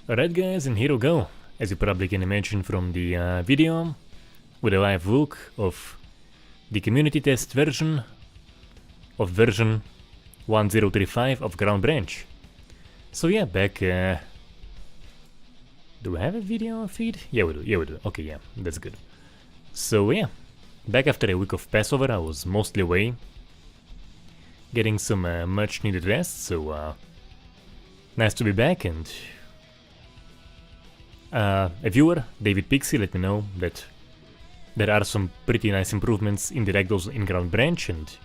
Alright guys, and here we go. As you probably can imagine from the video, with a live look of the community test version of version 1035 of Ground Branch. So yeah, back... do we have a video feed? Yeah we do, okay, yeah, that's good. So yeah, back after a week of Passover. I was mostly away, getting some much needed rest, so nice to be back. And a viewer, David Pixie, let me know that there are some pretty nice improvements in the ragdolls in Ground Branch, and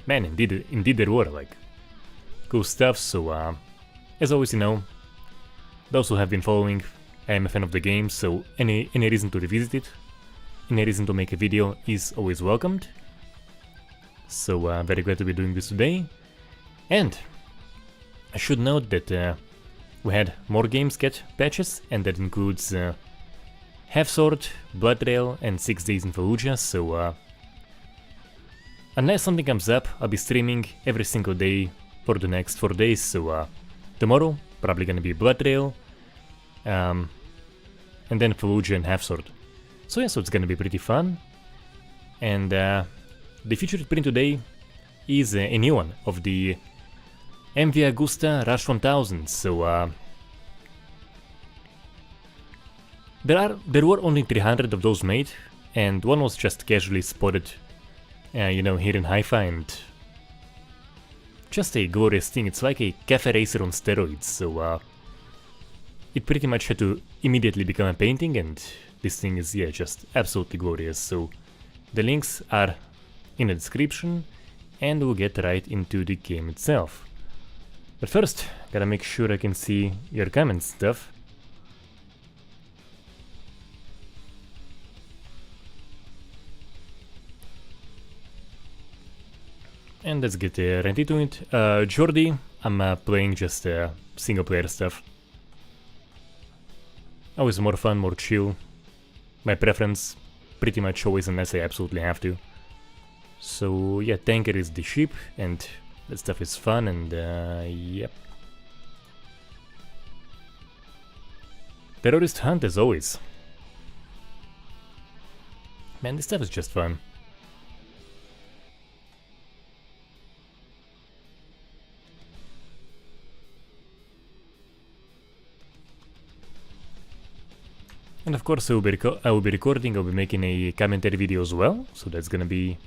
man, indeed there were, like, cool stuff. So as always, you know, those who have been following, I am a fan of the game, so any reason to revisit it, any reason to make a video is always welcomed. So very glad to be doing this today. And I should note that we had more games get patches, and that includes Half Sword, Blood Trail, and 6 Days in Fallujah. So unless something comes up, I'll be streaming every single day for the next 4 days. So tomorrow probably gonna be Blood Trail, and then Fallujah and Half Sword. So yeah, so it's gonna be pretty fun. And the featured print today is a new one of the MV Agusta Rush 1000. So there were only 300 of those made, and one was just casually spotted, you know, here in Haifa, and just a glorious thing. It's like a cafe racer on steroids. So it pretty much had to immediately become a painting, and this thing is, yeah, just absolutely glorious. So the links are in the description, and we'll get right into the game itself. But first, gotta make sure I can see your comments stuff. And let's get right into it. Jordi, I'm playing just single player stuff. Always more fun, more chill. My preference, pretty much always, unless I absolutely have to. So yeah, tanker is the ship, and that stuff is fun, and yep. Terrorist hunt as always. Man, this stuff is just fun. And of course I will be recording, I'll be making a commentary video as well, so that's gonna be...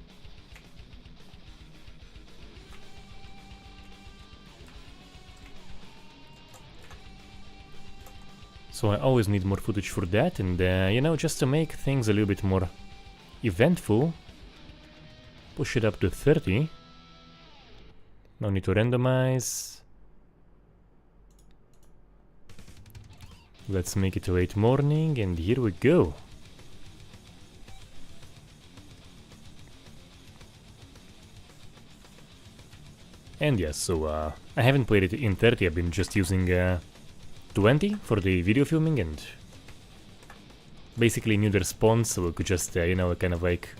So I always need more footage for that, and you know, just to make things a little bit more eventful, push it up to 30. No need to randomize. Let's make it late morning, and here we go. And yes, so I haven't played it in 30, I've been just using 20 for the video filming, and basically knew the response, so we could just, you know, kind of like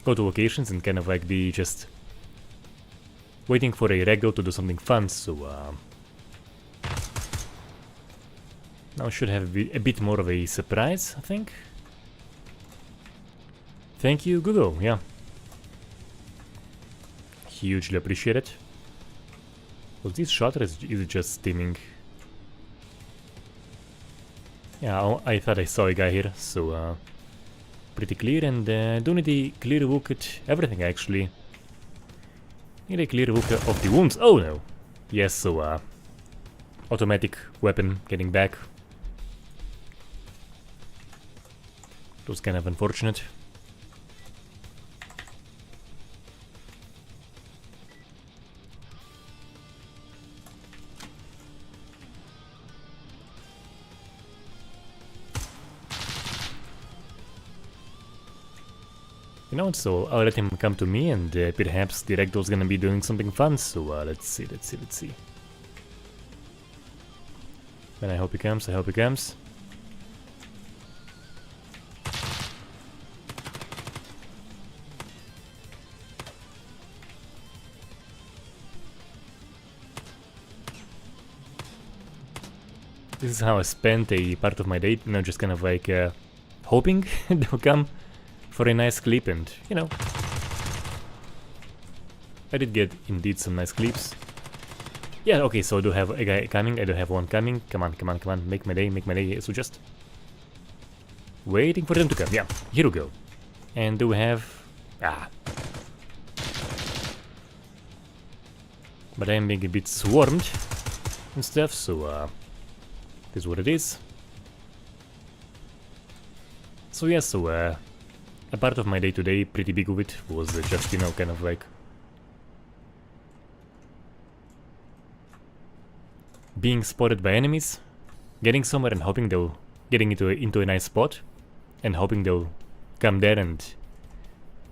go to locations and kind of like be just waiting for a ragdoll to do something fun. So now should have a bit more of a surprise, I think. Thank you, Google, yeah. Hugely appreciate it. Was this shot, or is it just steaming? Yeah, I thought I saw a guy here, so pretty clear, and do need a clear look at everything actually. Need a clear look of the wounds. Oh no! Yes, so automatic weapon getting back. It was kind of unfortunate. You know, so I'll let him come to me, and perhaps the ragdoll's gonna be doing something fun. So let's see. And I hope he comes. This is how I spent a part of my day, you know, just kind of like hoping they'll come for a nice clip, and you know, I did get indeed some nice clips. Yeah, okay, so I do have a guy coming, I do have one coming. Come on, come on, come on, make my day, make my day. So just waiting for them to come. Yeah, here we go. And do we have... But I am being a bit swarmed and stuff, so this is what it is. So yeah, so a part of my day today, pretty big of it, was just, you know, kind of like being spotted by enemies, getting somewhere and hoping they'll getting into a nice spot, and hoping they'll come there and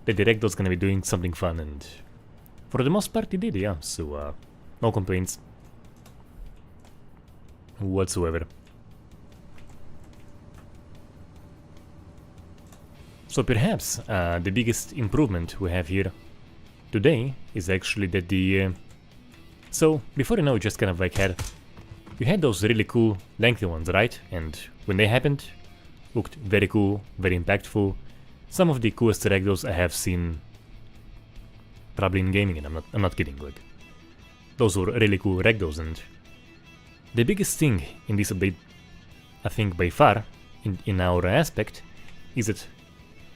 the director's gonna be doing something fun, and for the most part he did, yeah, so no complaints whatsoever. So perhaps the biggest improvement we have here today is actually that the so before, you know, just kind of like you had those really cool lengthy ones, right? And when they happened, looked very cool, very impactful. Some of the coolest ragdolls I have seen probably in gaming, and I'm not kidding, like those were really cool ragdolls. And the biggest thing in this update, I think by far, in our aspect, is that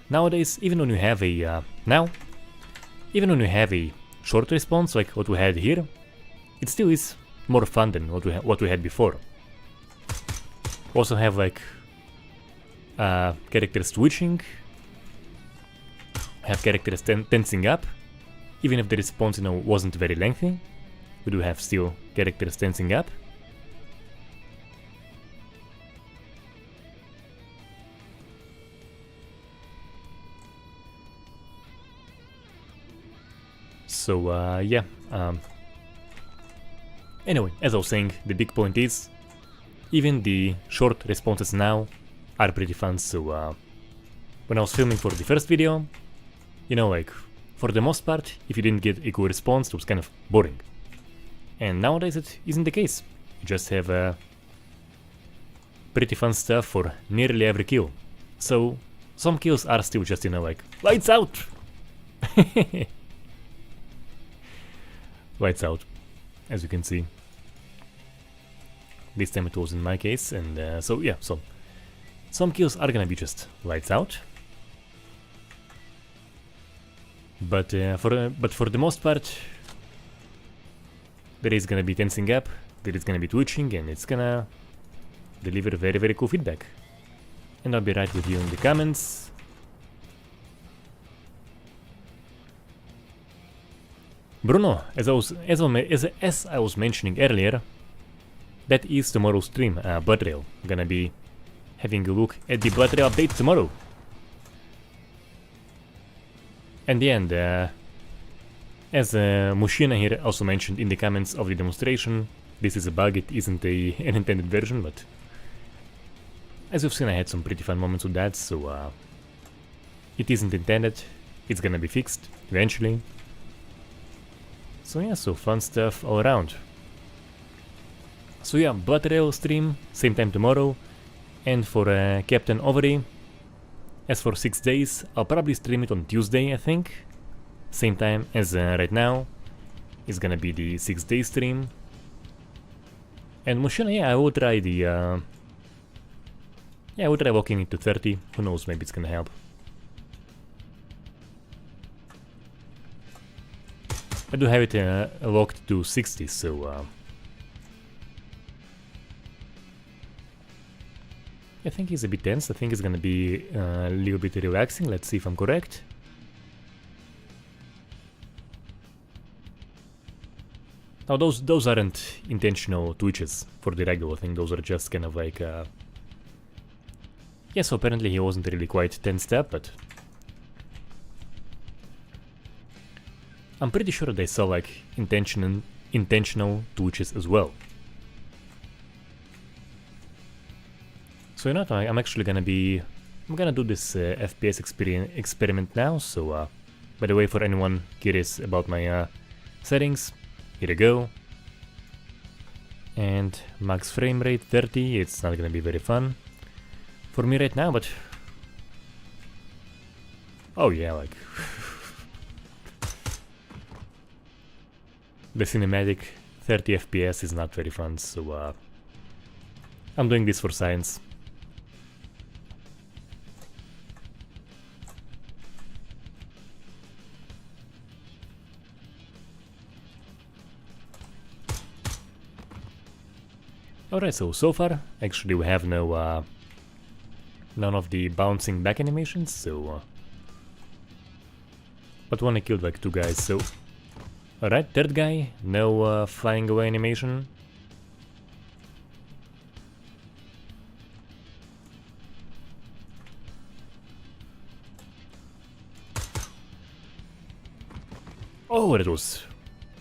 nowadays, even when you have a even when you have a short response like what we had here, it still is more fun than what we had before. Also have like characters twitching, have characters tensing up, even if the response, you know, wasn't very lengthy. We do have still characters tensing up. So yeah. Anyway, as I was saying, the big point is, even the short responses now are pretty fun. So when I was filming for the first video, you know, like for the most part, if you didn't get a good response, it was kind of boring. And nowadays it isn't the case. You just have pretty fun stuff for nearly every kill. So some kills are still just, you know, like lights out. Lights out, as you can see. This time it was in my case, and so yeah, so some kills are gonna be just lights out. But for the most part, there is gonna be tensing up, there is gonna be twitching, and it's gonna deliver very, very cool feedback. And I'll be right with you in the comments. Bruno, as I was mentioning earlier, that is tomorrow's stream, Blood Rail. Gonna be having a look at the Blood Rail update tomorrow. And the end, as Mushina here also mentioned in the comments of the demonstration, this is a bug, it isn't an intended version, but as you've seen, I had some pretty fun moments with that, so it isn't intended, it's gonna be fixed eventually. So yeah, so fun stuff all around. So yeah, Blood Rail stream, same time tomorrow. And for Captain Overy, as for 6 days, I'll probably stream it on Tuesday, I think. Same time as right now. It's gonna be the 6-day stream. And Mushina, yeah, I will try the... yeah, I will try walking it to 30. Who knows, maybe it's gonna help. I do have it locked to 60, so I think it's a bit tense. I think it's gonna be a little bit relaxing. Let's see if I'm correct. Now those aren't intentional twitches for the ragdoll. I think those are just kind of like yeah, so apparently he wasn't really quite tensed up, but I'm pretty sure they saw like intentional twitches as well. So you know what, I'm actually gonna do this FPS experiment now. So by the way, for anyone curious about my settings, here we go. And max frame rate 30, it's not gonna be very fun for me right now, but... Oh yeah, like... the cinematic 30 FPS is not very fun, so I'm doing this for science. Alright, so far, actually we have no, none of the bouncing back animations, so... but when I killed like 2 guys, so... Alright, 3rd guy, no flying away animation. Oh, that was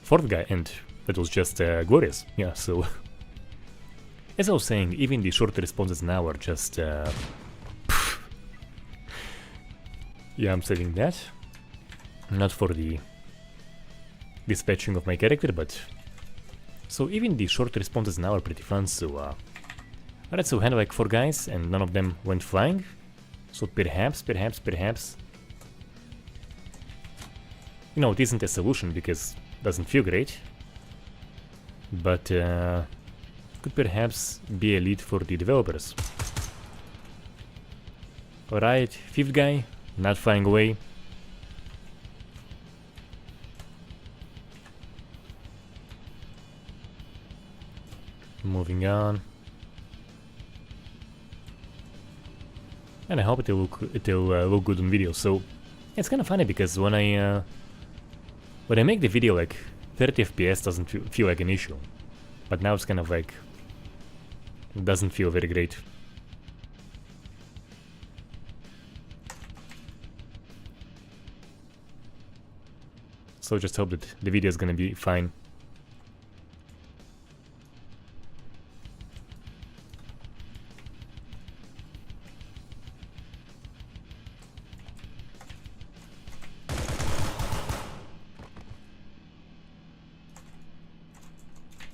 4th guy, and that was just glorious, yeah, so... As I was saying, even the short responses now are just... yeah, I'm saving that. Not for the dispatching of my character, but... So even the short responses now are pretty fun, so... Alright, so we had like 4 guys, and none of them went flying. So perhaps... You know, it isn't a solution, because it doesn't feel great. But, could perhaps be a lead for the developers. Alright, 5th guy, not flying away. Moving on. And I hope it'll look good on video. So it's kind of funny because when I make the video, like 30 FPS doesn't feel like an issue, but now it's kind of like it doesn't feel very great. So just hope that the video is gonna be fine.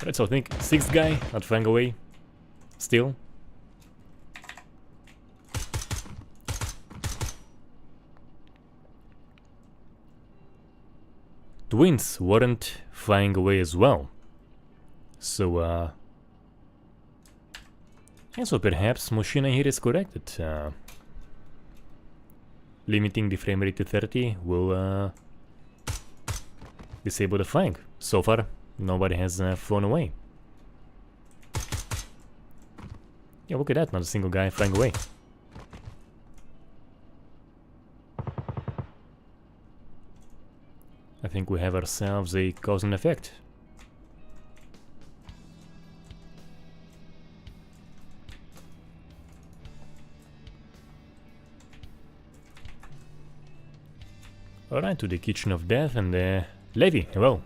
Right, so I think 6th guy, not flying away, still. Twins weren't flying away as well. So, yeah, so perhaps Moshina here is correct that limiting the frame rate to 30 will disable the flying. So far, nobody has flown away. Yeah, look at that, not a single guy flying away. I think we have ourselves a cause and effect. Alright, to the Kitchen of Death and Levi, hello.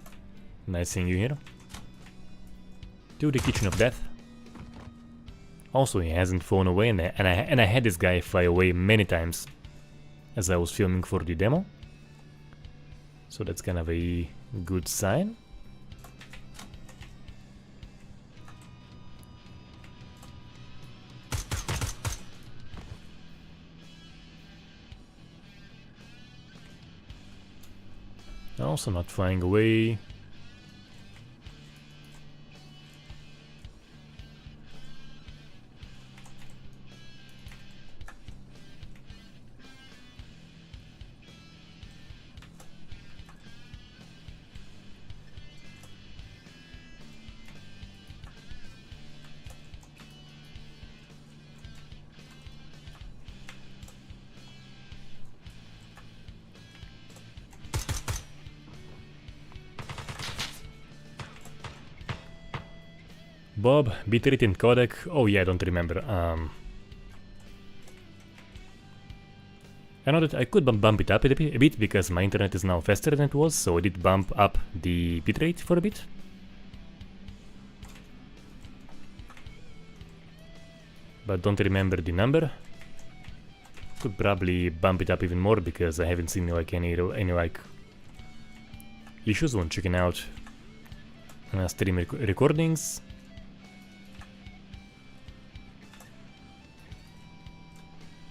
Nice seeing you here. To the Kitchen of Death. Also, he hasn't flown away, and I had this guy fly away many times as I was filming for the demo. So that's kind of a good sign. Also not flying away. Bob, bitrate and codec. Oh yeah, I don't remember. I know that I could bump it up a bit because my internet is now faster than it was, so I did bump up the bitrate for a bit. But don't remember the number. Could probably bump it up even more because I haven't seen like any like issues when checking out stream recordings.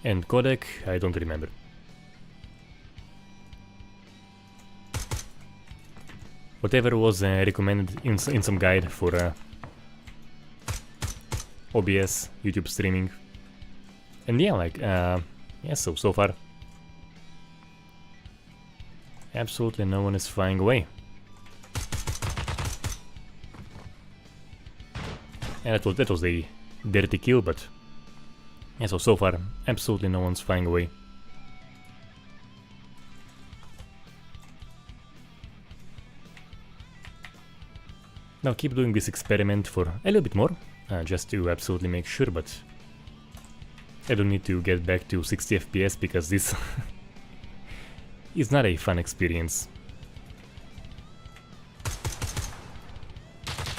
And codec, I don't remember. Whatever was recommended in some guide for OBS, YouTube streaming. And yeah, like, yeah, so far absolutely no one is flying away. And that was a dirty kill, but yeah, so far absolutely no one's flying away. Now keep doing this experiment for a little bit more, just to absolutely make sure, but I don't need to get back to 60 FPS because this is not a fun experience.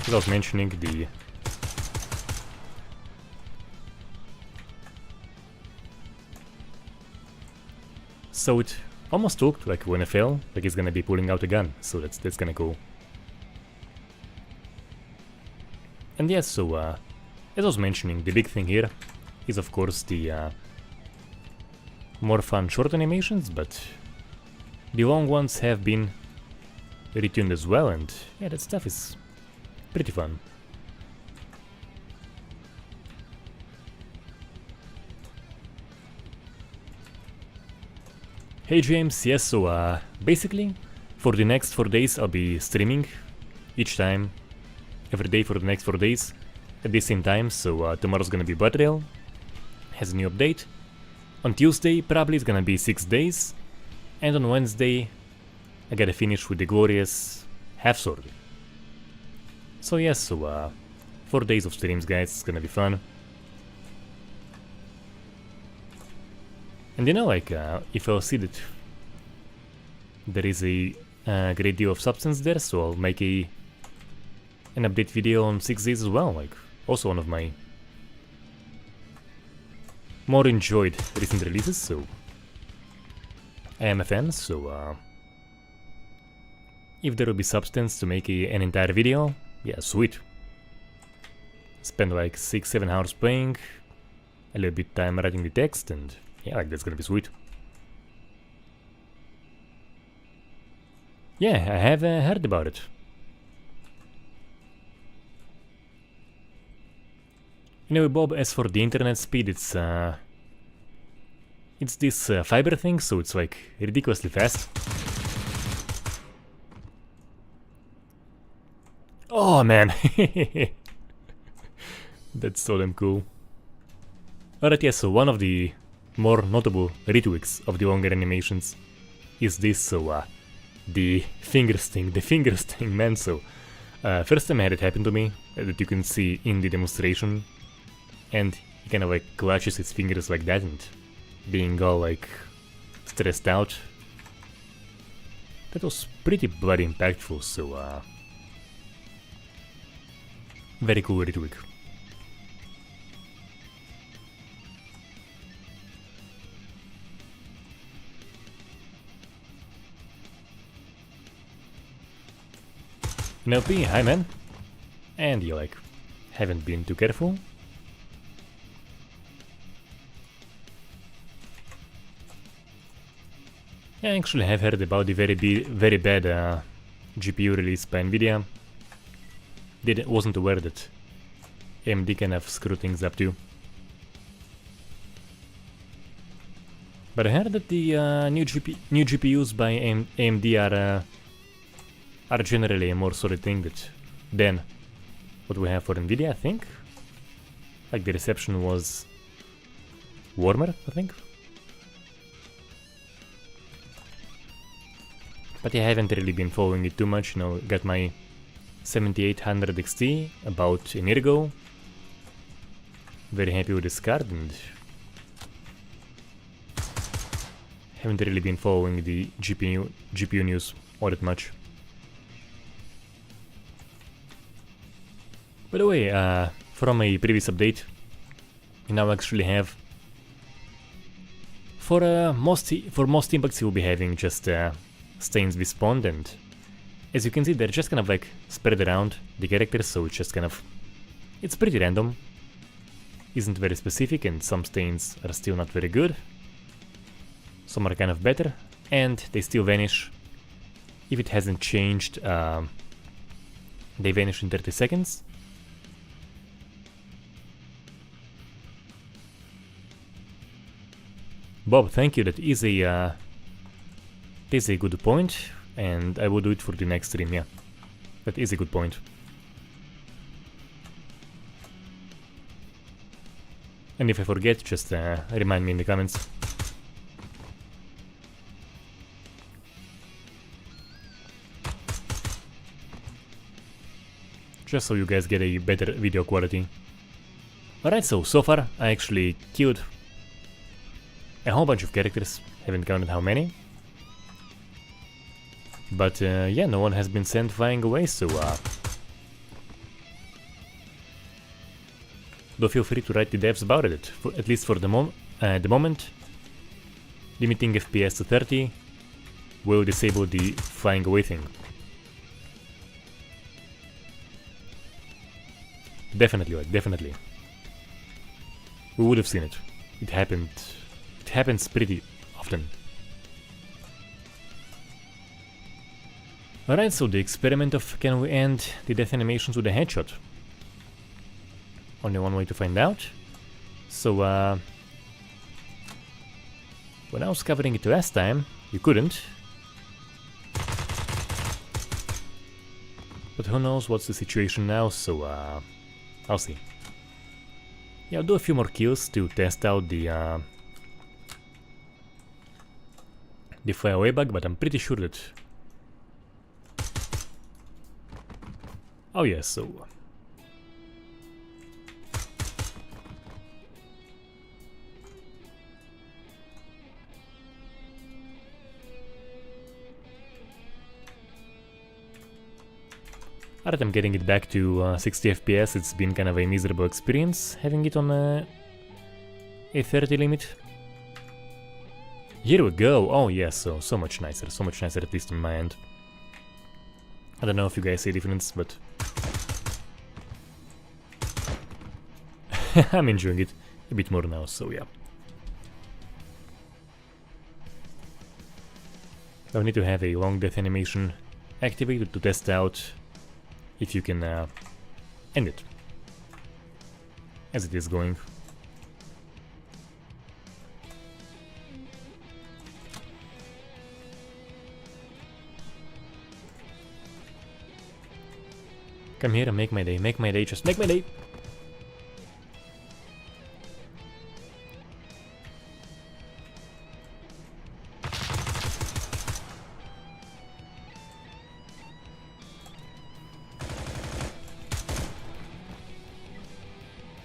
As I was mentioning, so it almost looked like when I fell, like he's gonna be pulling out a gun, so that's kinda cool. And yes, so as I was mentioning, the big thing here is of course the more fun short animations, but the long ones have been retuned as well, and yeah, that stuff is pretty fun. Hey James, yes, so basically for the next 4 days I'll be streaming each time, every day for the next 4 days at the same time, so tomorrow's gonna be Blood Trail, has a new update. On Tuesday probably it's gonna be 6 days, and on Wednesday I gotta finish with the glorious Half Sword. So yes, so 4 days of streams, guys, it's gonna be fun. And you know, like, if I'll see that there is a great deal of substance there, so I'll make an update video on 6 days as well, like, also one of my more enjoyed recent releases, so I am a fan, so if there will be substance to make an entire video, yeah, sweet. Spend like 6-7 hours playing, a little bit time writing the text, and yeah, like that's gonna be sweet. Yeah, I have heard about it. You know, Bob, as for the internet speed, it's this fiber thing, so it's like ridiculously fast. Oh man, that's so damn cool. Alright, yeah, so one of the more notable retweaks of the longer animations is this, so the finger sting, man, so first time I had it happen to me, that you can see in the demonstration, and he kind of like clutches his fingers like that and being all like stressed out. That was pretty bloody impactful, so very cool retweak. NLP, hi man. And you like haven't been too careful. Yeah, I actually have heard about the very bad GPU release by Nvidia. Wasn't aware that AMD kind of screw things up too. But I heard that the new GPUs by AMD are generally a more solid thing than what we have for Nvidia, I think. Like the reception was warmer, I think. But I haven't really been following it too much, you know, got my 7800 XT about a year ago. Very happy with this card, and haven't really been following the GPU news all that much. By the way, from a previous update, we now actually have for most impacts you'll be having just stains respawned, and as you can see they're just kind of like spread around the characters, so it's just kind of, it's pretty random. isn't very specific and some stains are still not very good. Some are kind of better and they still vanish. If it hasn't changed, they vanish in 30 seconds. Bob, thank you, that is a good point, and I will do it for the next stream, yeah. That is a good point. And if I forget, just remind me in the comments. Just so you guys get a better video quality. Alright, so far I actually killed a whole bunch of characters, haven't counted how many. But yeah, no one has been sent flying away, so do feel free to write the devs about it, at least for the moment. Limiting FPS to 30 will disable the flying away thing. Definitely, like, definitely. We would have seen it. It happened. It happens pretty often. Alright, so the experiment of can we end the death animations with a headshot? Only one way to find out. So, when I was covering it last time, you couldn't. But who knows what's the situation now, so, I'll see. Yeah, I'll do a few more kills to test out the flyaway bug, but I'm pretty sure that... Oh yeah, so... Alright, I'm getting it back to 60 FPS. It's been kind of a miserable experience having it on a 30 limit. Here we go. Oh yeah, so much nicer at least on my end. I don't know if you guys see a difference, but I'm enjoying it a bit more now, so yeah. I need to have a long death animation activated to test out if you can end it as it is going. Come here and make my day, just make my day!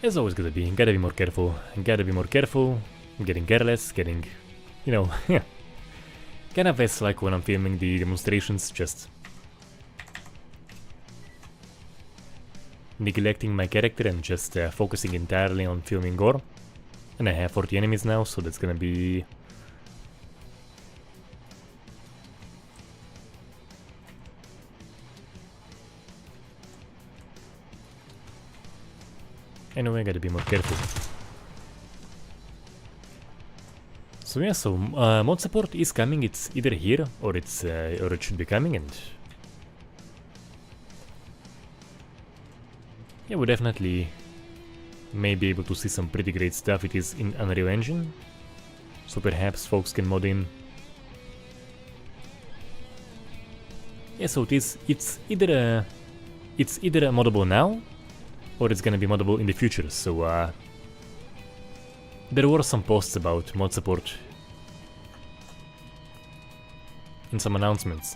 As always gotta be more careful, I'm getting careless, you know, kind of as like when I'm filming the demonstrations, just neglecting my character and just focusing entirely on filming gore. And I have 40 enemies now, so that's gonna be... Anyway, I gotta be more careful. So yeah, so mod support is coming. It's either here or it's or it should be coming, and yeah, we definitely may be able to see some pretty great stuff. It is in Unreal Engine, so perhaps folks can mod in. Yeah, so it's either moddable now, or it's gonna be moddable in the future, so there were some posts about mod support in some announcements.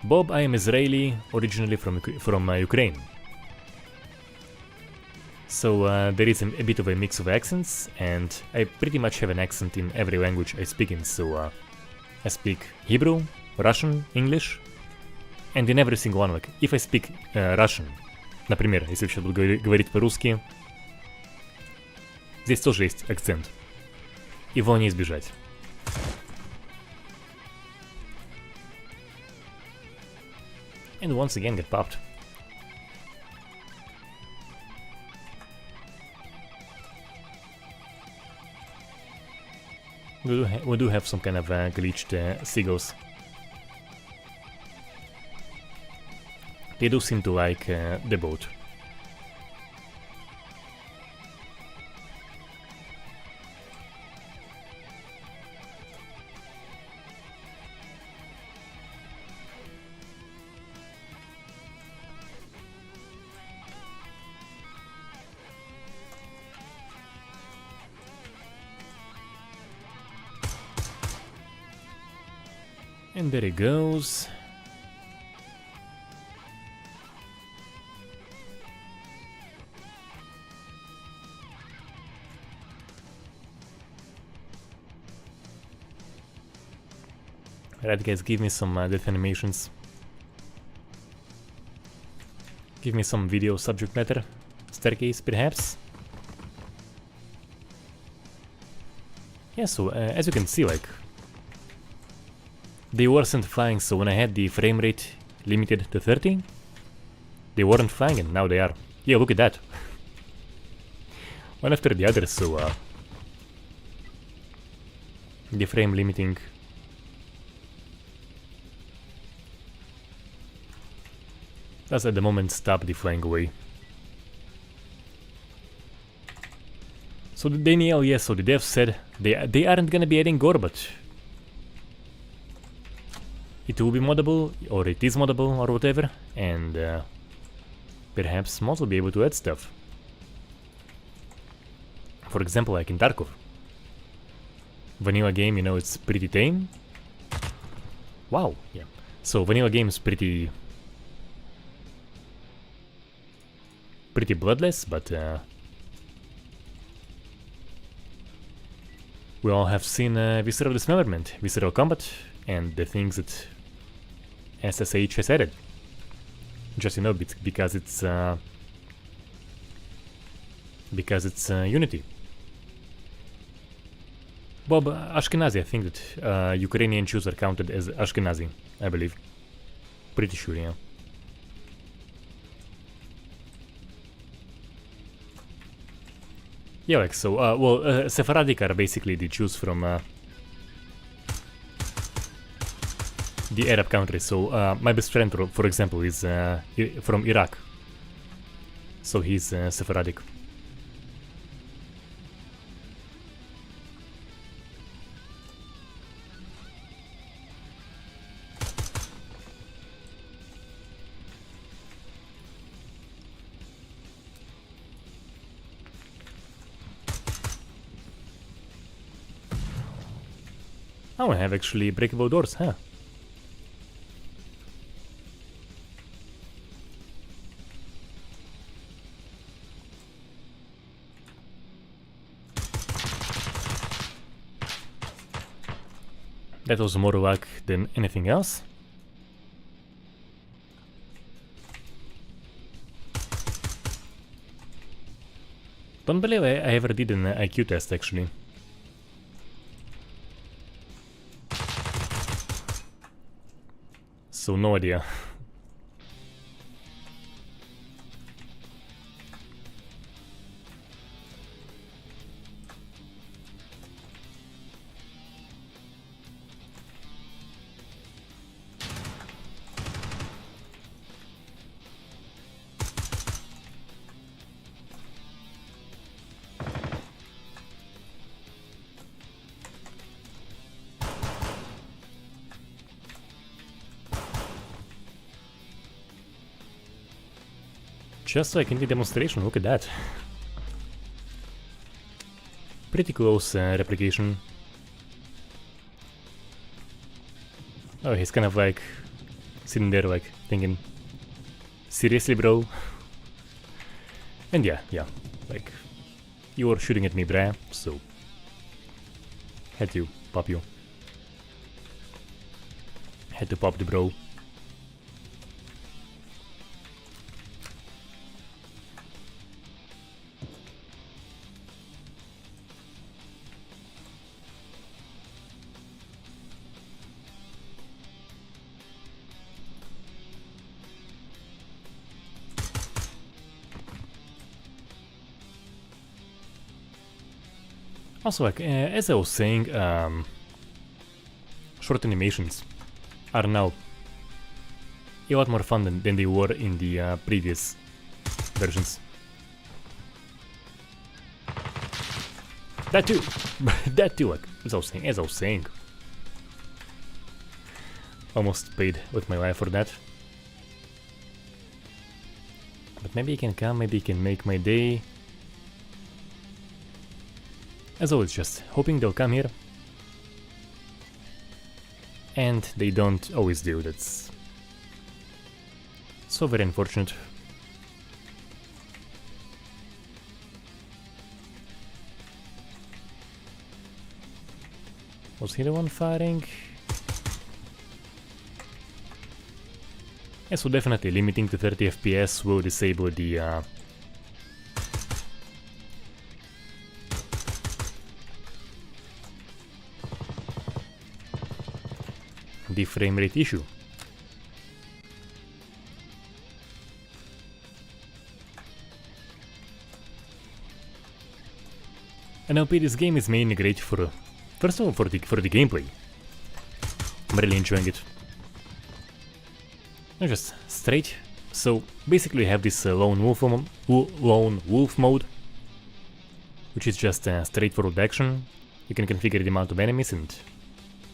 Bob, I am Israeli, originally from Ukraine. So there is a bit of a mix of accents, and I pretty much have an accent in every language I speak in, so I speak Hebrew, Russian, English, and in every single one, like, if I speak Russian, например, если я сейчас буду говорить по-русски, здесь тоже есть акцент. Его не избежать. And once again get popped. We do have some kind of glitched seagulls. They do seem to like the boat. And there it goes. Alright guys, give me some death animations. Give me some video subject matter. Staircase perhaps. Yeah, so as you can see, like, they weren't flying, so when I had the frame rate limited to 30, they weren't flying and now they are. Yeah, look at that. One after the other, so the frame limiting does at the moment stop the flying away. So Daniel, yes, so the devs said they aren't gonna be adding gore, but it will be moddable, or it is moddable, or whatever, and perhaps mods will be able to add stuff. For example, like in Tarkov. Vanilla game, you know, it's pretty tame. Wow, yeah. So vanilla game is pretty bloodless, but we all have seen visceral dismemberment, visceral combat, and the things that SSH has added. Just, you know, because it's Unity. Bob Ashkenazi, I think that Ukrainian Jews are counted as Ashkenazi, I believe. Pretty sure, yeah. Yeah, like so. Well, Sephardic are basically the Jews from the Arab countries. So my best friend, for example, is from Iraq. So he's Sephardic. Oh, I have actually breakable doors, huh? That was more luck than anything else. Don't believe I ever did an IQ test, actually. So no idea. Just like in the demonstration, look at that. Pretty close replication. Oh, he's kind of like sitting there like thinking, seriously bro? And yeah, like, you were shooting at me, bruh, so had to pop you. Had to pop the bro. Also, like, as I was saying, short animations are now a lot more fun than they were in the previous versions. That too! That too, like, as I was saying. Almost paid with my life for that. But maybe he can come, maybe he can make my day. As always, just hoping they'll come here. And they don't always do, that's so very unfortunate. Was he the one firing? Yeah, so definitely limiting to 30 FPS will disable the frame rate issue. NLP, this game is mainly great for, first of all, for the gameplay. I'm really enjoying it. Not just straight. So basically, you have this lone wolf mode, which is just straightforward action. You can configure the amount of enemies, and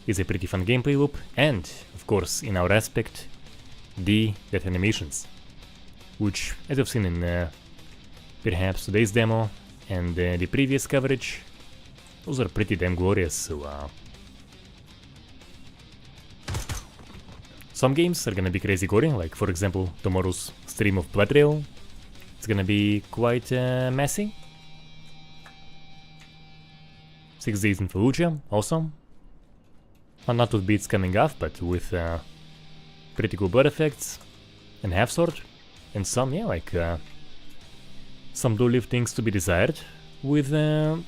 it's a pretty fun gameplay loop. And of course, in our aspect, the death animations, which, as you've seen in perhaps today's demo and the previous coverage, those are pretty damn glorious. So some games are gonna be crazy gory, like for example tomorrow's stream of Blood Rail. It's gonna be quite messy. 6 Days in Fallujah, awesome. Well, not with beats coming off, but with pretty cool blood effects and half sword, and some, yeah, like some do leave things to be desired with the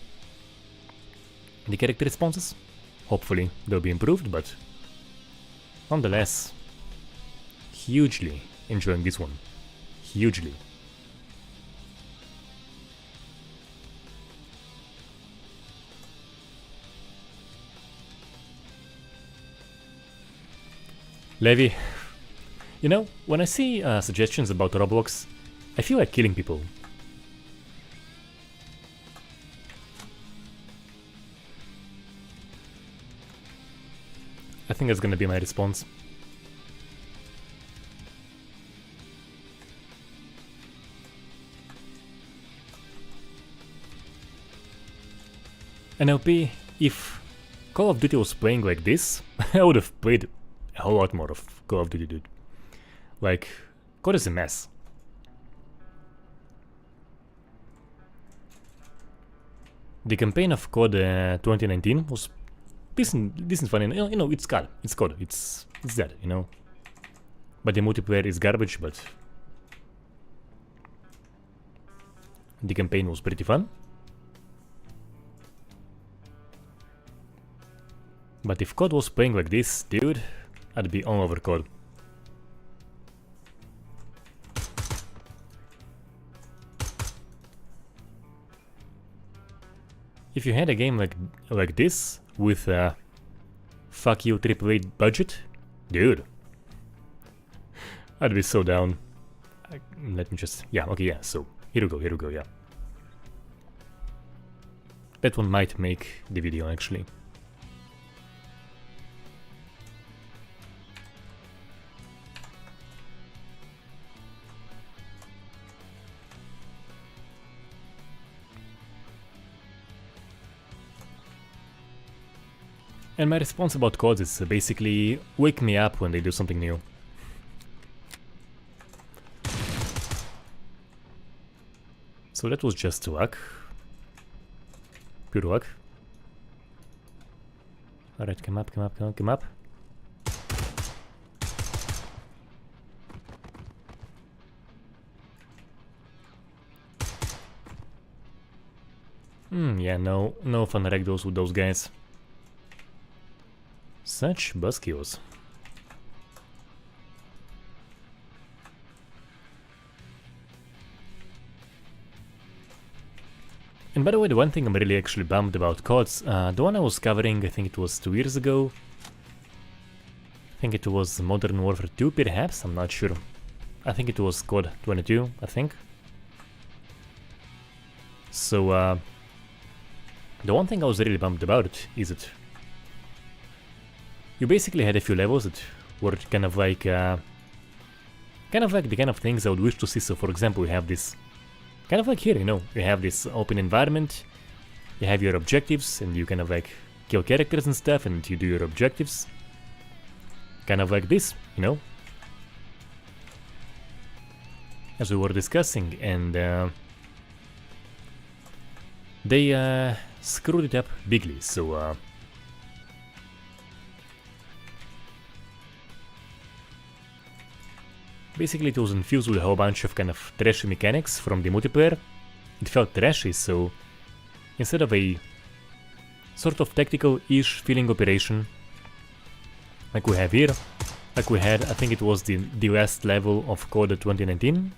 character responses. Hopefully they'll be improved, but nonetheless, hugely enjoying this one. Hugely. Levi, you know, when I see suggestions about Roblox, I feel like killing people. I think that's gonna be my response. NLP, if Call of Duty was playing like this, I would have played a whole lot more of Call of Duty, dude. Like, COD is a mess. The campaign of COD 2019 was decent fun. You know, it's COD. It's COD. It's that, you know. But the multiplayer is garbage. But the campaign was pretty fun. But if COD was playing like this, dude, I'd be all over COD. If you had a game like this with a fuck you AAA budget, dude, I'd be so down. Let me just, yeah, okay, yeah. So here we go, yeah. That one might make the video actually. And my response about COD is basically wake me up when they do something new. So that was just luck. Pure luck. Alright, come up. Yeah, no fun ragdolls with those guys. Such buzzkills. And by the way, the one thing I'm really actually bummed about CODs, the one I was covering, I think it was 2 years ago. I think it was Modern Warfare 2 perhaps, I'm not sure. I think it was COD 22, I think. So, the one thing I was really bummed about is that you basically had a few levels that were kind of like the kind of things I would wish to see. So for example, we have this, kind of like here, you know, you have this open environment, you have your objectives, and you kind of like kill characters and stuff, and you do your objectives. Kind of like this, you know, as we were discussing, and they screwed it up bigly, so basically it was infused with a whole bunch of kind of trashy mechanics from the multiplayer. It felt trashy, so instead of a sort of tactical-ish feeling operation like we have here, like we had, I think it was the last level of COD 2019.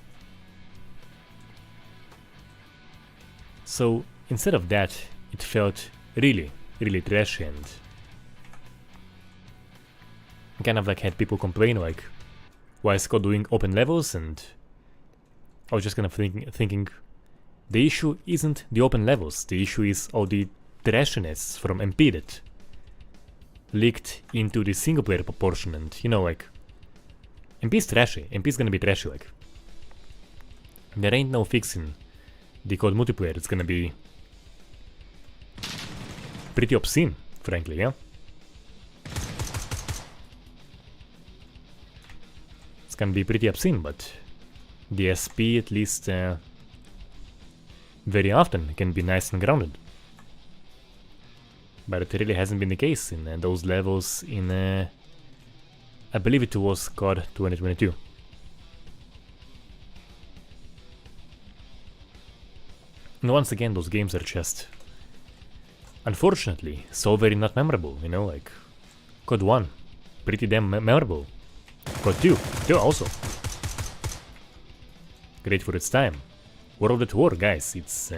So instead of that, it felt really, really trashy, and kind of like had people complain like, why is COD doing open levels? And I was just kind of thinking, the issue isn't the open levels, the issue is all the trashiness from MP that leaked into the single player portion. And you know, like, MP is trashy, MP is gonna be trashy, like, there ain't no fixing the COD multiplayer. It's gonna be pretty obscene, frankly, yeah? It's gonna be pretty obscene, but the SP at least very often can be nice and grounded. But it really hasn't been the case in those levels in, I believe it was COD 2022. And once again, those games are just, unfortunately, so very not memorable, you know, like COD 1, pretty damn memorable. COD 2 also. Great for its time. World at War, guys, it's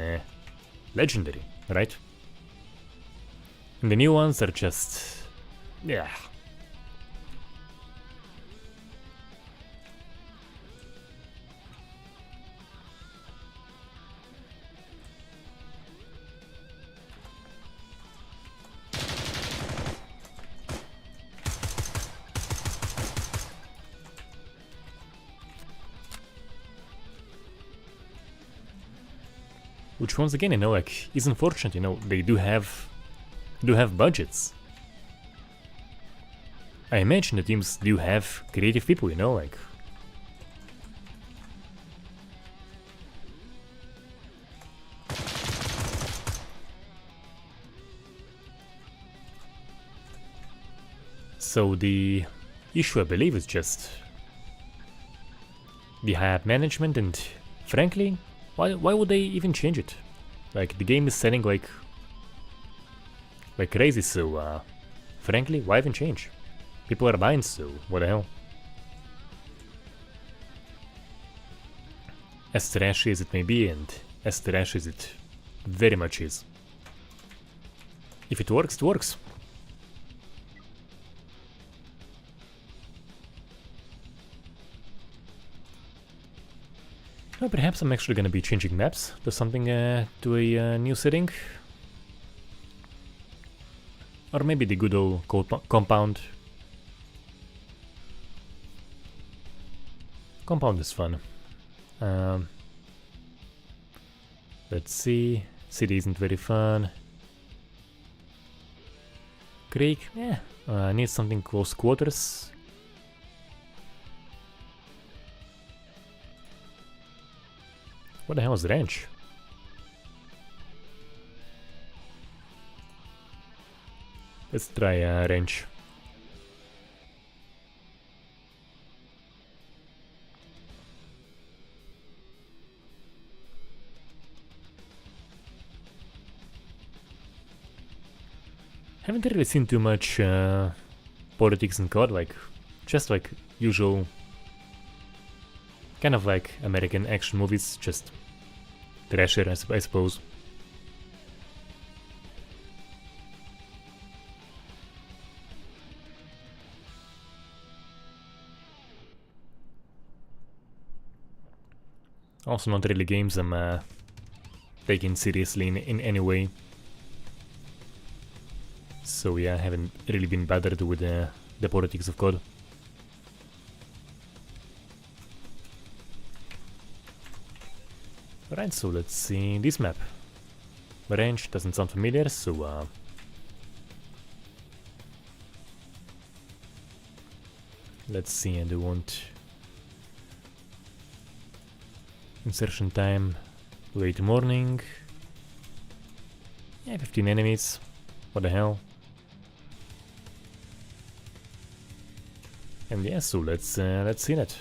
legendary, right? And the new ones are just, yeah. Which once again, you know, like, is unfortunate, you know, they do have budgets. I imagine the teams do have creative people, you know, like, so the issue, I believe, is just the high-up management, and frankly, why would they even change it? Like, the game is selling like crazy, so frankly, why even change? People are buying, so what the hell? As trashy as it may be, and as trashy as it very much is. If it works, it works. Well, perhaps I'm actually gonna be changing maps to something, to a new setting. Or maybe the good old compound. Compound is fun. Let's see. City isn't very fun. Creek, yeah. I need something close quarters. What the hell is ranch? Let's try ranch. Haven't really seen too much politics in COD, like, just like usual, kind of like American action movies, just trashier, I suppose. Also not really games I'm taking seriously in any way. So yeah, I haven't really been bothered with the politics of COD. Alright, so let's see this map. Range doesn't sound familiar, so let's see. I do want insertion time late morning. Yeah, 15 enemies. What the hell? And yeah, so let's see that.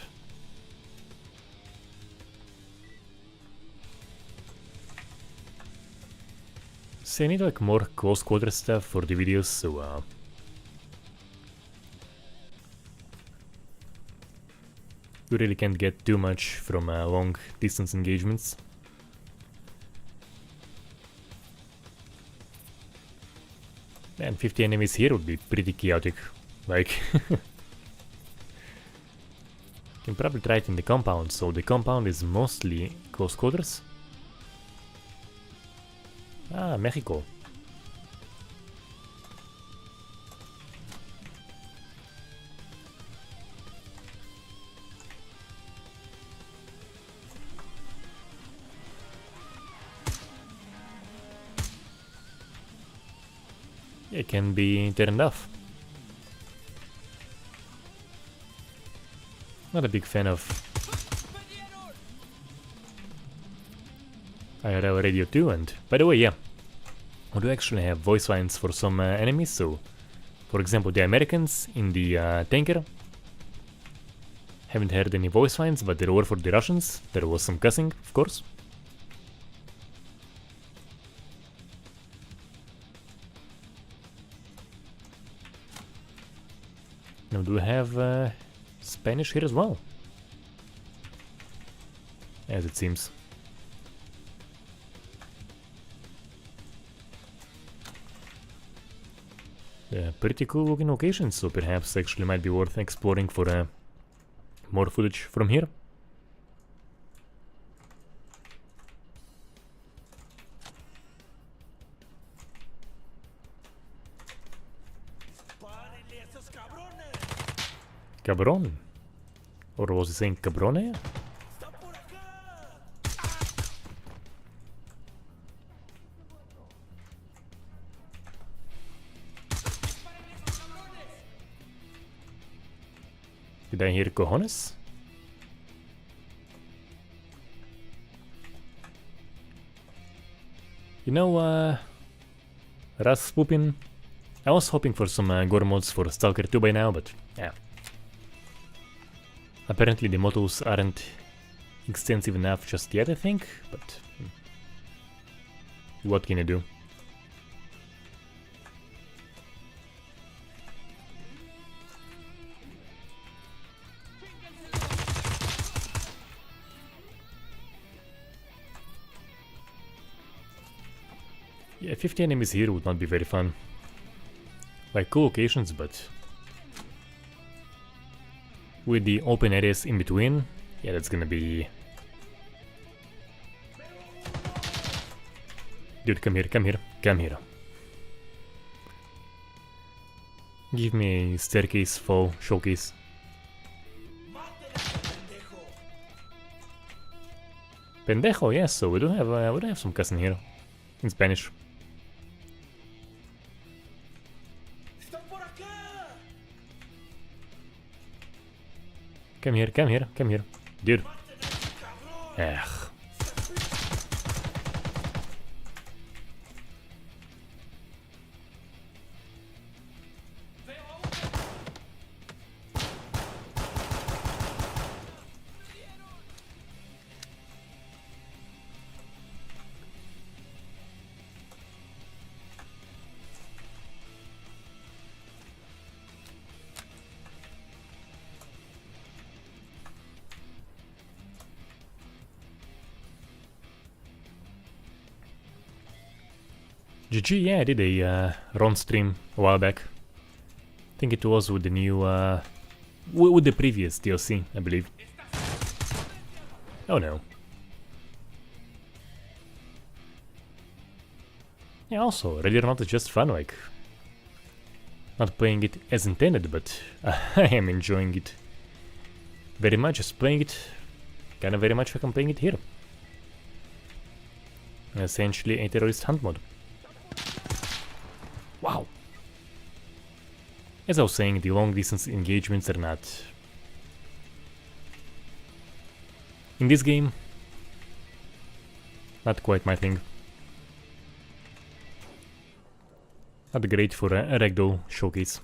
So I need like more close quarter stuff for the videos, so you really can't get too much from long distance engagements. Man, 50 enemies here would be pretty chaotic. Like, can probably try it in the compound. So the compound is mostly close quarters. Ah, Mexico. It can be turned off. Not a big fan of IRL radio 2, and by the way, yeah, I do actually have voice lines for some enemies, so for example the Americans in the tanker. Haven't heard any voice lines, but there were for the Russians. There was some cussing, of course. Now do we have Spanish here as well? As it seems. Yeah, pretty cool looking location, so perhaps actually might be worth exploring for more footage from here. Cabron? Or was he saying cabrone? Did I hear cojones? You know, Rasputin, I was hoping for some gore mods for Stalker 2 by now, but yeah. Apparently the models aren't extensive enough just yet, I think, but what can you do? Yeah, 50 enemies here would not be very fun. Like cool locations, but with the open areas in between, yeah, that's gonna be... Dude, come here, come here, come here. Give me a staircase fall showcase. Pendejo, yes, so we do have some cussing here in Spanish. Come here, come here, come here. Dude. Ugh. GG, yeah, I did a run stream a while back. I think it was with the new, with the previous DLC, I believe. Oh no. Yeah, also, Ready or Not is just fun, like, not playing it as intended, but I am enjoying it very much, just playing it kind of very much like I'm playing it here. Essentially a terrorist hunt mode. Wow! As I was saying, the long distance engagements are not... in this game, not quite my thing. Not great for a ragdoll showcase.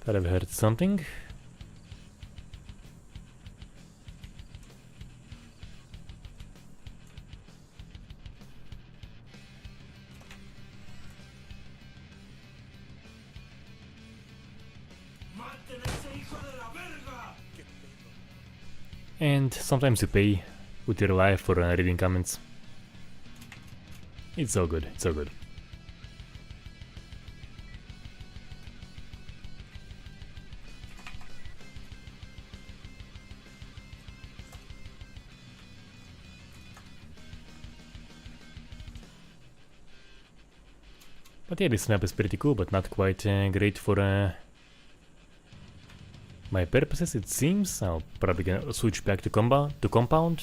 Thought I've heard something. And sometimes you pay with your life for reading comments. It's so good, it's so good. But yeah, this map is pretty cool, but not quite great for my purposes, it seems. I'll probably gonna switch back to compound.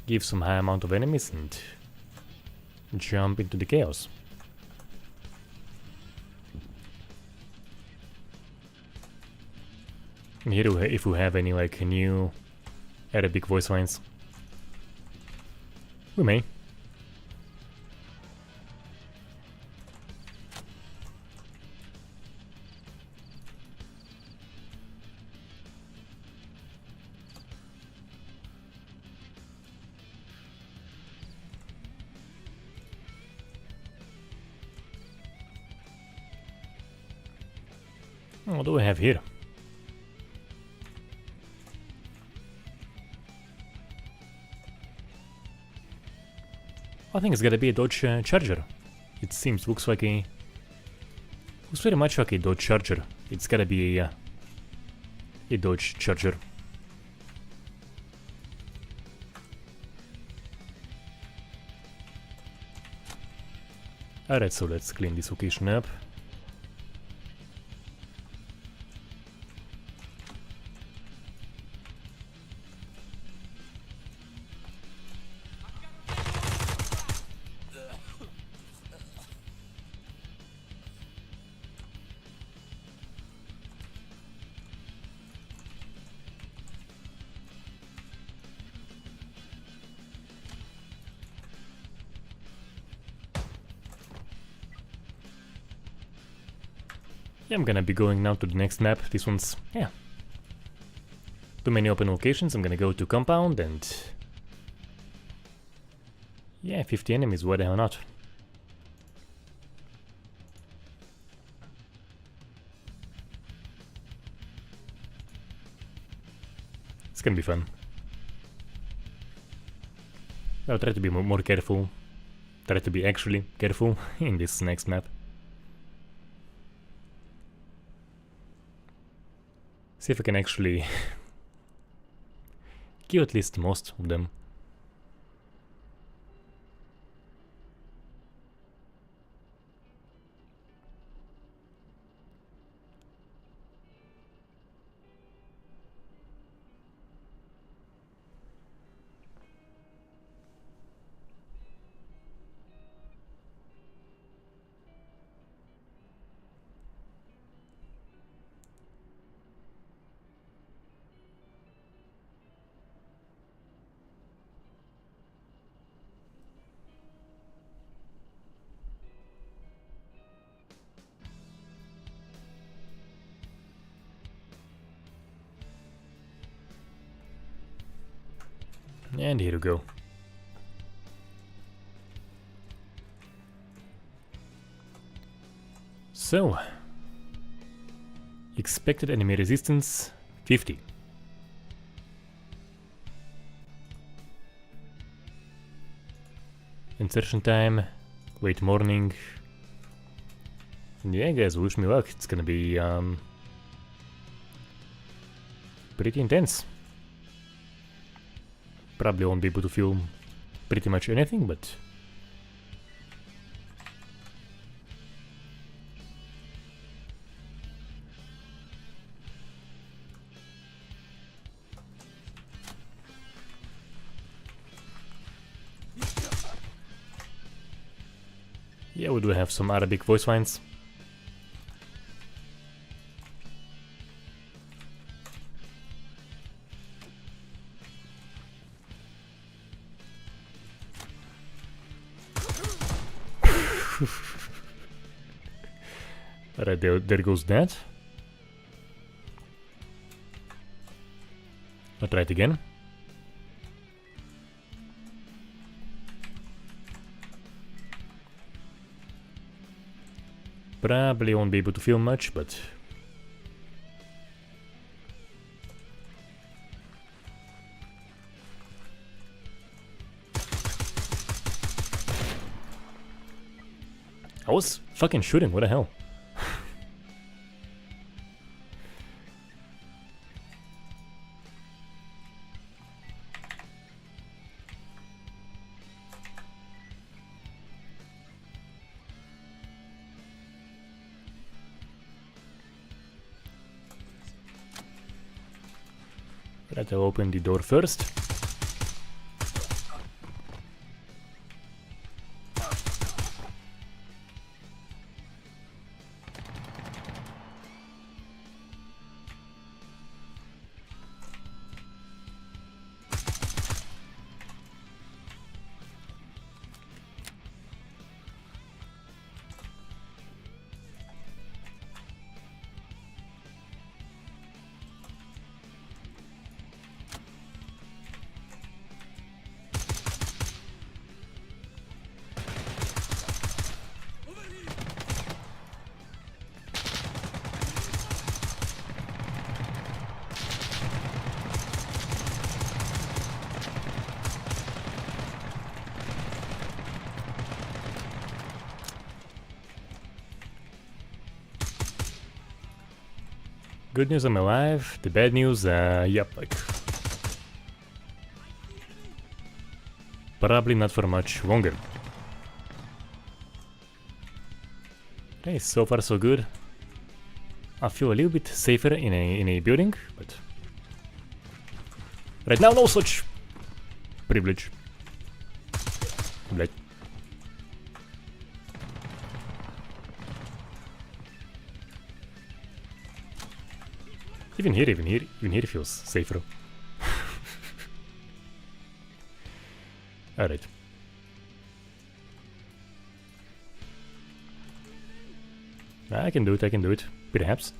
Give some high amount of enemies and jump into the chaos. And here, if we have any like new Arabic voice lines, we may. What do we have here? I think it's gotta be a Dodge Charger. It seems, looks very much like a Dodge Charger. It's gotta be a Dodge Charger. Alright, so let's clean this location up. Yeah, I'm gonna be going now to the next map. This one's, yeah, too many open locations. I'm gonna go to compound and... yeah, 50 enemies, why the hell not? It's gonna be fun. I'll try to be more careful. Try to be actually careful in this next map. See if I can actually kill at least most of them. And here we go. So, expected enemy resistance 50. Insertion time, late morning. Yeah, guys, wish me luck. It's gonna be pretty intense. Probably won't be able to film pretty much anything, but yeah, we do have some Arabic voice lines. Alright, there goes that. I'll try it again. Probably won't be able to film much, but I was fucking shooting, what the hell? Right, I'll open the door first. Good news, I'm alive. The bad news, yep, like probably not for much longer. Okay, so far so good. I feel a little bit safer in a building, but right now no such privilege. Right. Even here feels safer. Alright. I can do it, perhaps.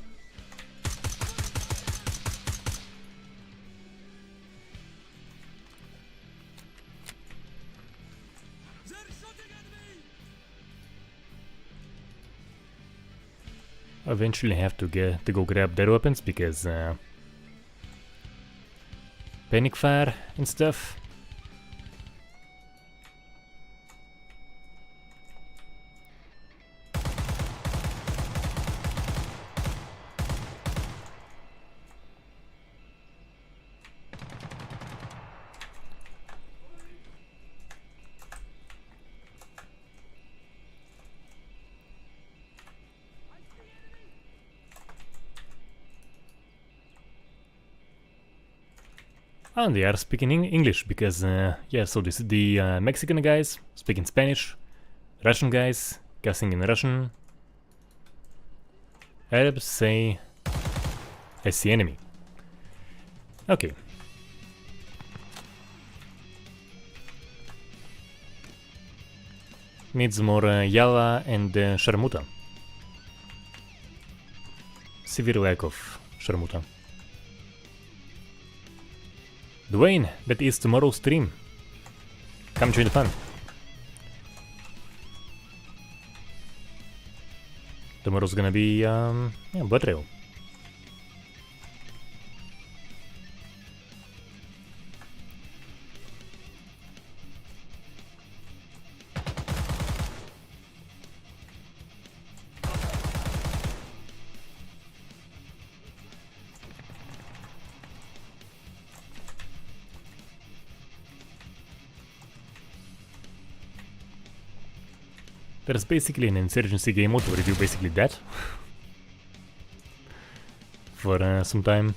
Eventually have to go grab their weapons because panic fire and stuff. And they are speaking English because, yeah, so this the Mexican guys speaking Spanish, Russian guys cussing in Russian, Arabs say, I see enemy. Okay. Needs more Yalla and Sharmuta. Severe lack of Sharmuta. Dwayne, that is tomorrow's stream. Come join the fun. Tomorrow's gonna be, yeah, Blood Trail. There's basically an insurgency game mode where you do basically that for some time.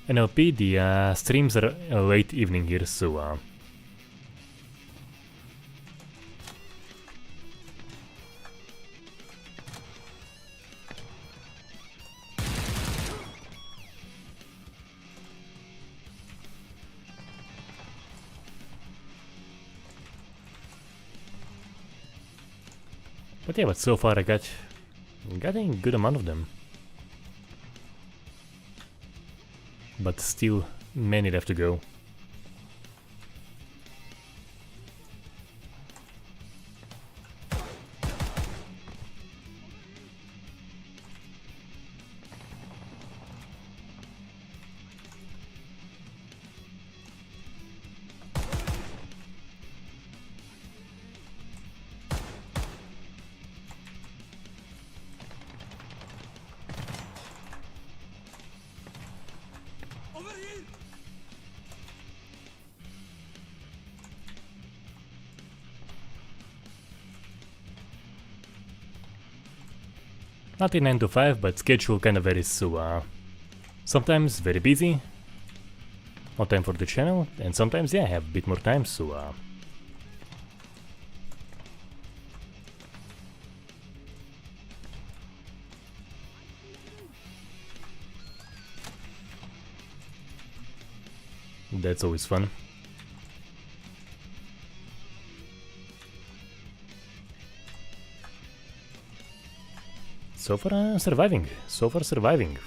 NLP, the streams are late evening here, so but yeah, but so far I got a good amount of them. But still many left to go. Not in 9 to 5, but schedule kind of varies, so sometimes very busy, no time for the channel, and sometimes yeah, I have a bit more time, so that's always fun. So far surviving, so far surviving.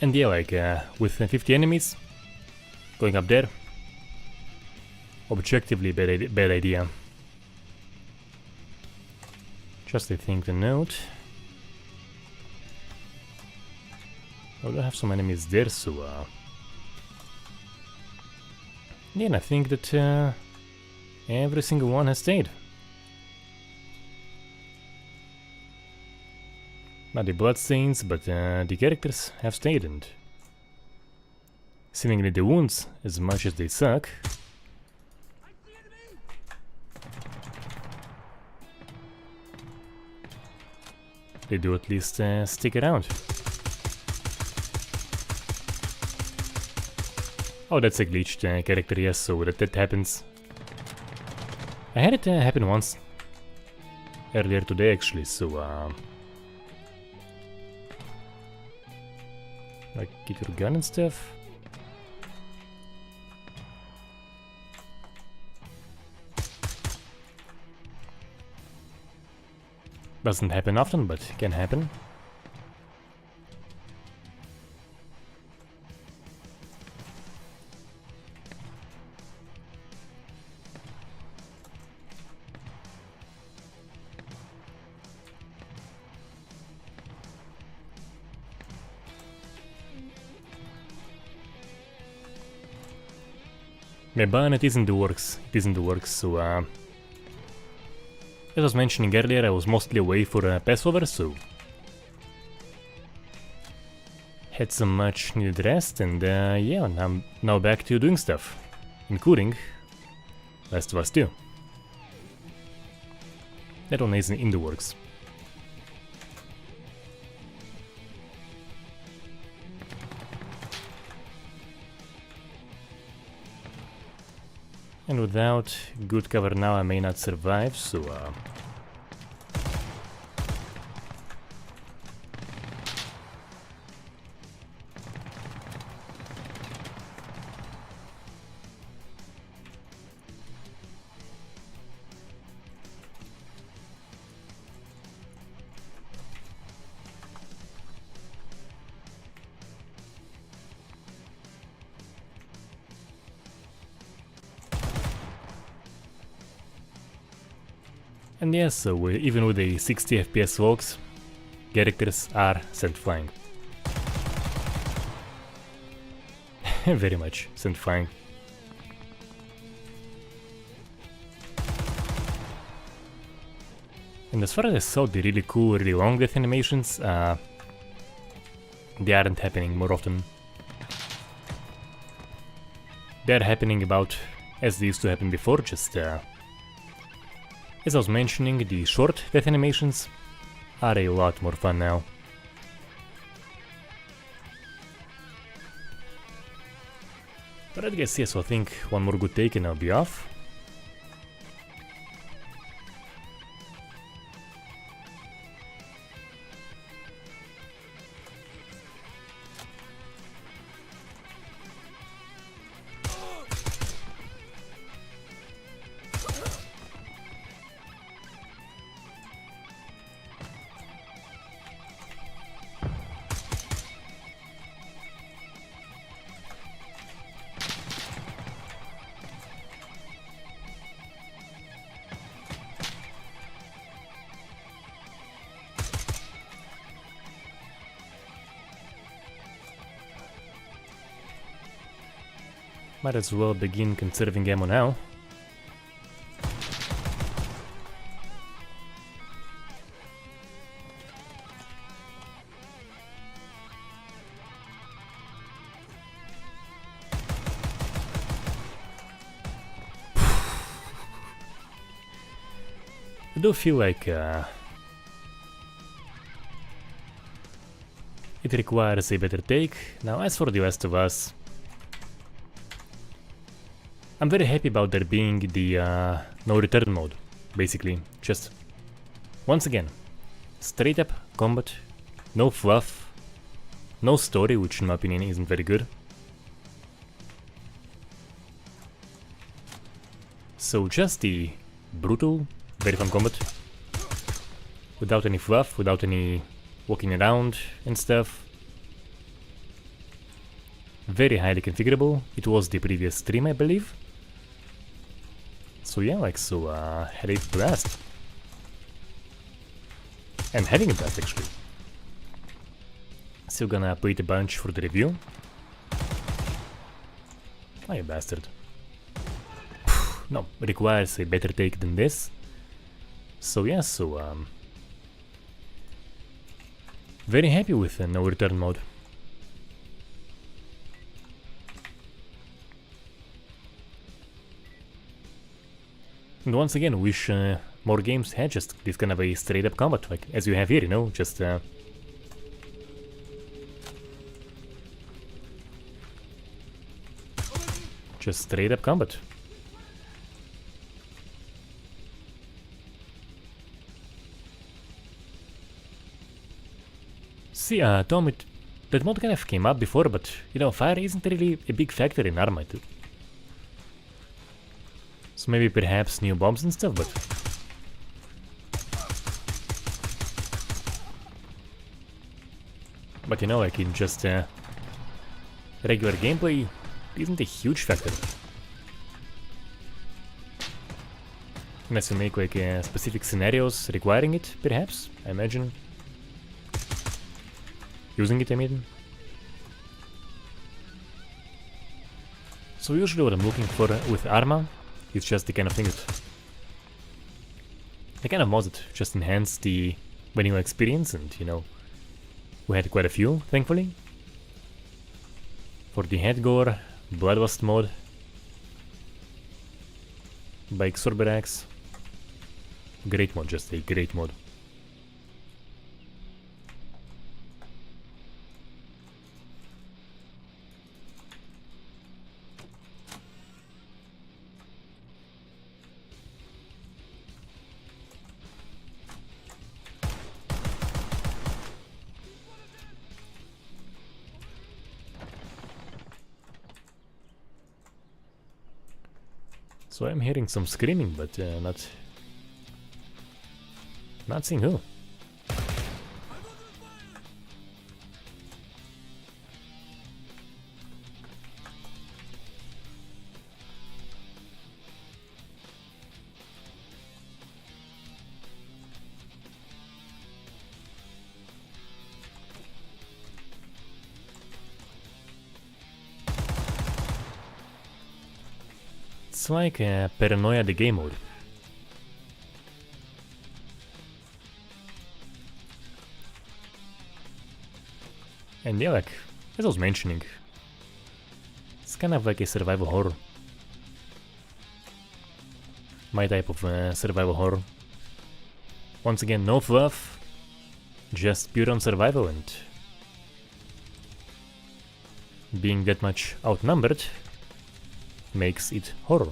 And yeah, like with 50 enemies going up there, objectively bad idea. Just a thing to note. I do have some enemies there, so yeah, and I think that every single one has stayed. Not the bloodstains, but the characters have stayed, and seemingly the wounds, as much as they suck, they do at least stick around. Oh, that's a glitched character, yes, so that happens. I had it happen once earlier today, actually, so like, get your gun and stuff. Doesn't happen often, but can happen. My bayonet is in the works, so as I was mentioning earlier, I was mostly away for Passover, so had some much needed rest, and yeah, I'm now back to doing stuff, including Last of Us 2. That one is in the works. And without good cover now I may not survive, so and yes, so even with a 60 FPS walks, characters are sent flying. Very much sent flying. And as far as I saw the really cool, really long death animations, they aren't happening more often. They're happening about as they used to happen before, just as I was mentioning, the short death animations are a lot more fun now. But I guess yes, so I think one more good take and I'll be off. Might as well begin conserving ammo now. I do feel like it requires a better take. Now as for The Last of Us, I'm very happy about there being the no return mode, basically. Just, once again, straight up combat, no fluff, no story, which in my opinion isn't very good. So just the brutal, very fun combat, without any fluff, without any walking around and stuff. Very highly configurable. It was the previous stream, I believe. So yeah, like, so had a blast. I'm having a blast, actually. Still gonna update a bunch for the review. Oh, you bastard. No, requires a better take than this. So yeah, so very happy with the no return mode. And once again, wish more games had just this kind of a straight up combat, like as you have here, you know, just straight up combat. See, Tom, that mod kind of came up before, but you know, fire isn't really a big factor in Arma. So maybe perhaps new bombs and stuff, but you know, like in just regular gameplay, it isn't a huge factor. Unless you make like specific scenarios requiring it, perhaps, I imagine. Using it, I mean. So usually what I'm looking for with Arma, it's just the kind of thing that the kind of mods that just enhance the vanilla experience, and you know, we had quite a few, thankfully. For the head gore, Bloodlust mod by Xorberax. Great mod, just a great mod. So I'm hearing some screaming, but not seeing who. It's like paranoia the game mode. And yeah, like, as I was mentioning, it's kind of like a survival horror. My type of survival horror. Once again, no fluff, just pure on survival, and being that much outnumbered makes it horror.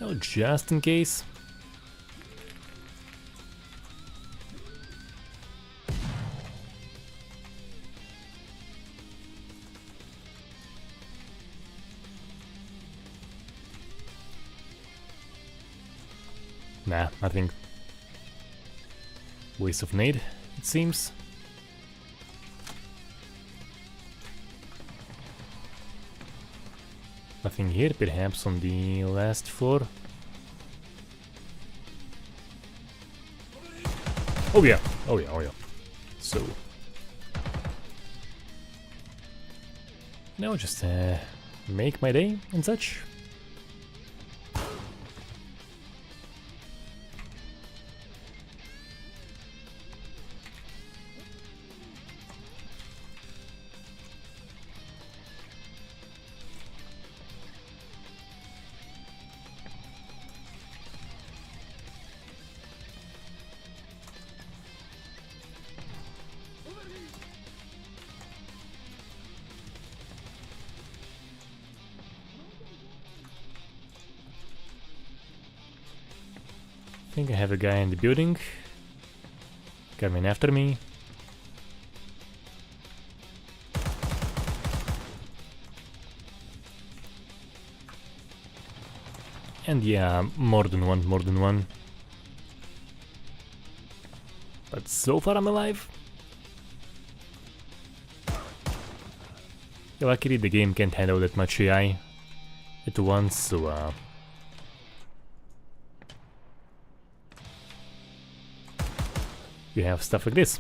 Oh, just in case. Nah, nothing. Waste of nade, it seems. Nothing here, perhaps on the last floor. Oh yeah, oh yeah, oh yeah. So now just make my day and such. I think I have a guy in the building coming after me. And yeah, more than one, more than one. But so far I'm alive. Yeah, luckily the game can't handle that much AI at once, so you have stuff like this.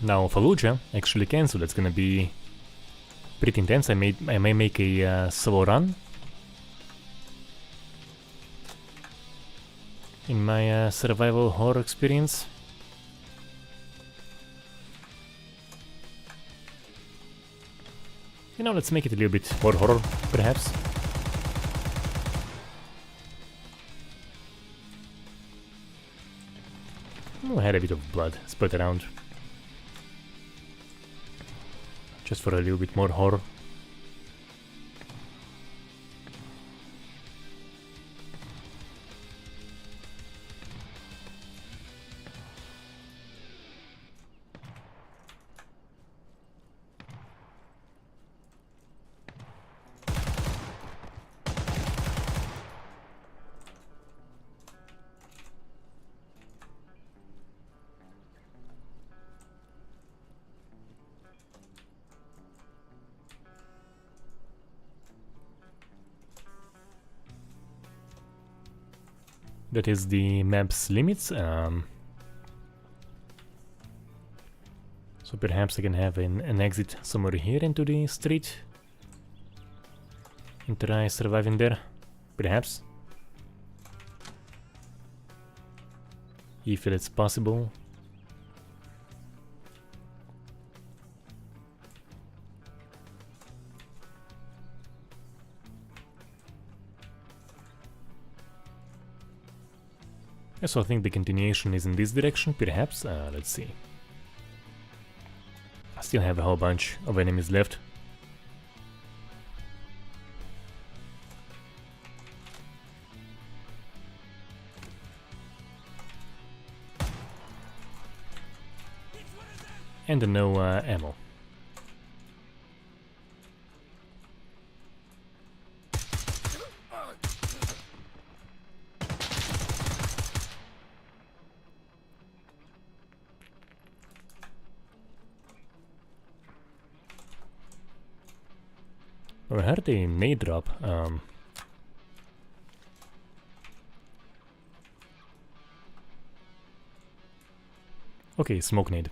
Now Fallujah actually cancelled. That's gonna be pretty intense. I may make a solo run in my survival horror experience. You know, let's make it a little bit more horror, perhaps. Oh, I had a bit of blood spread around. Just for a little bit more horror. That is the map's limits. So perhaps I can have an exit somewhere here into the street and try surviving there. Perhaps. If it's possible. So I think the continuation is in this direction, perhaps. Let's see. I still have a whole bunch of enemies left. And no ammo. I heard a nade drop. Okay, smoke nade.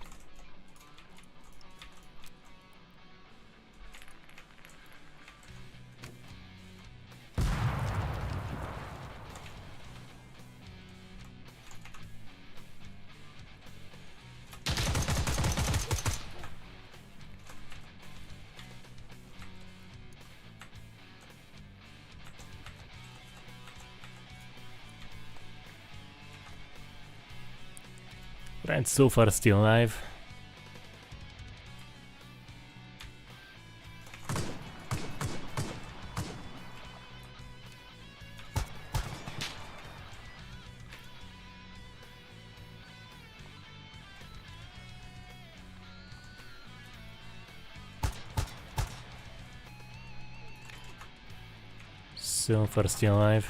Right, so far still alive. So far still alive.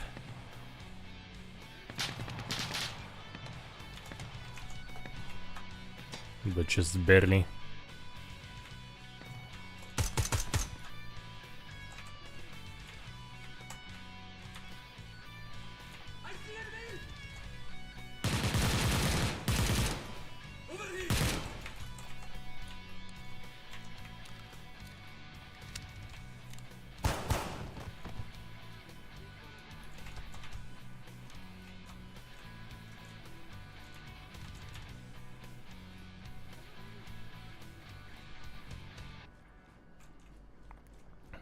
But just barely.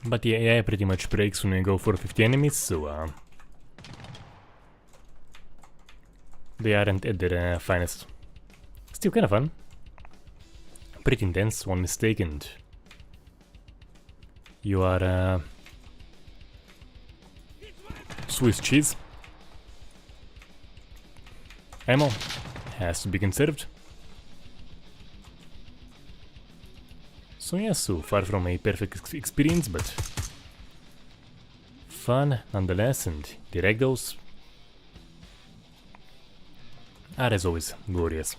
But the AI pretty much breaks when we go for 50 enemies, so they aren't at their finest. Still kind of fun. Pretty intense, one mistake and you are Swiss cheese. Ammo has to be conserved. So yeah, so far from a perfect experience, but fun nonetheless, and the ragdolls are as always glorious.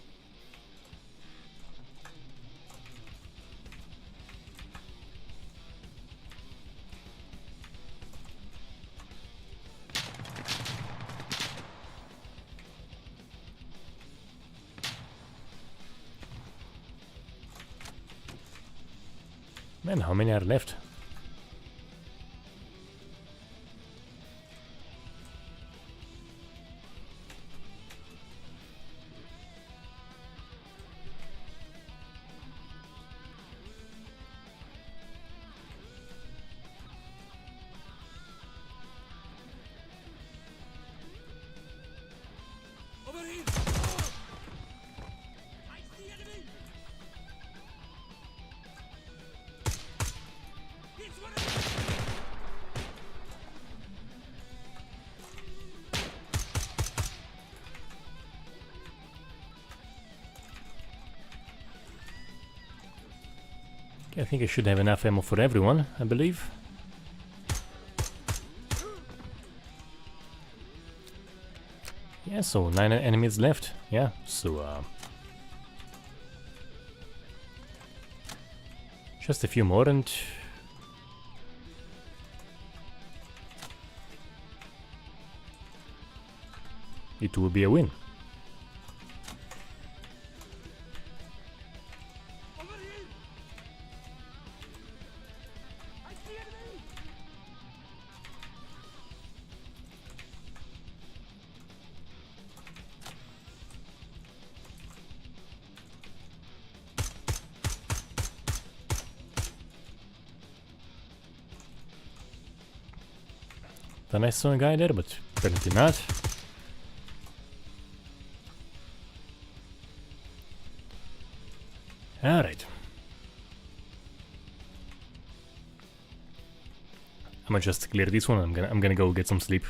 Man, how many are left? I think I should have enough ammo for everyone, I believe. Yeah, so 9 enemies left. Yeah, so just a few more and it will be a win. Thought I saw a guy there, but apparently not. Alright. I'm gonna just clear this one. I'm gonna go get some sleep.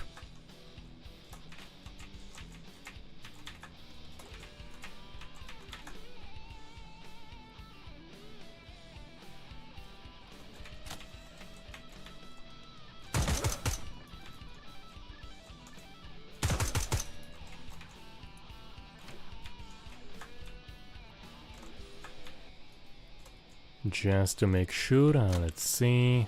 Just to make sure, let's see.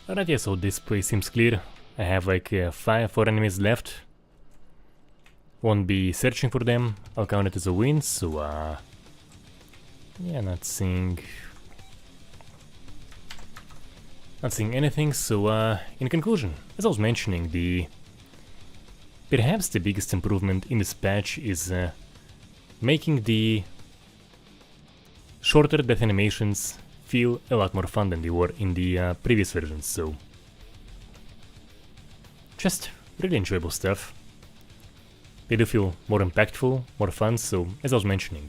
Alright, yeah, so this place seems clear. I have like 4 enemies left. Won't be searching for them. I'll count it as a win, so yeah, not seeing anything, so in conclusion, as I was mentioning, perhaps the biggest improvement in this patch is making the shorter death animations feel a lot more fun than they were in the previous versions, so just really enjoyable stuff. They do feel more impactful, more fun, so as I was mentioning,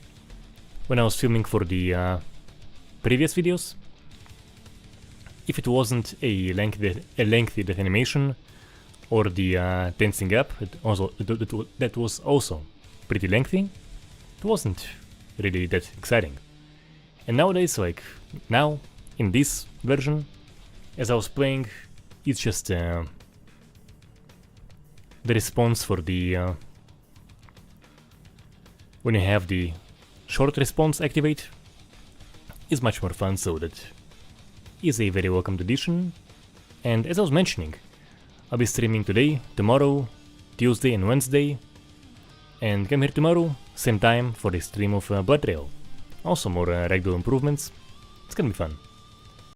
when I was filming for the previous videos, if it wasn't a lengthy death animation or the tensing up, that was also pretty lengthy, it wasn't really that exciting. And nowadays, like now, in this version, as I was playing, it's just the response for the when you have the short response activate is much more fun, so that is a very welcome addition. And as I was mentioning, I'll be streaming today, tomorrow, Tuesday and Wednesday, and come here tomorrow, same time, for the stream of Blood Trail. Also more regular improvements. It's gonna be fun.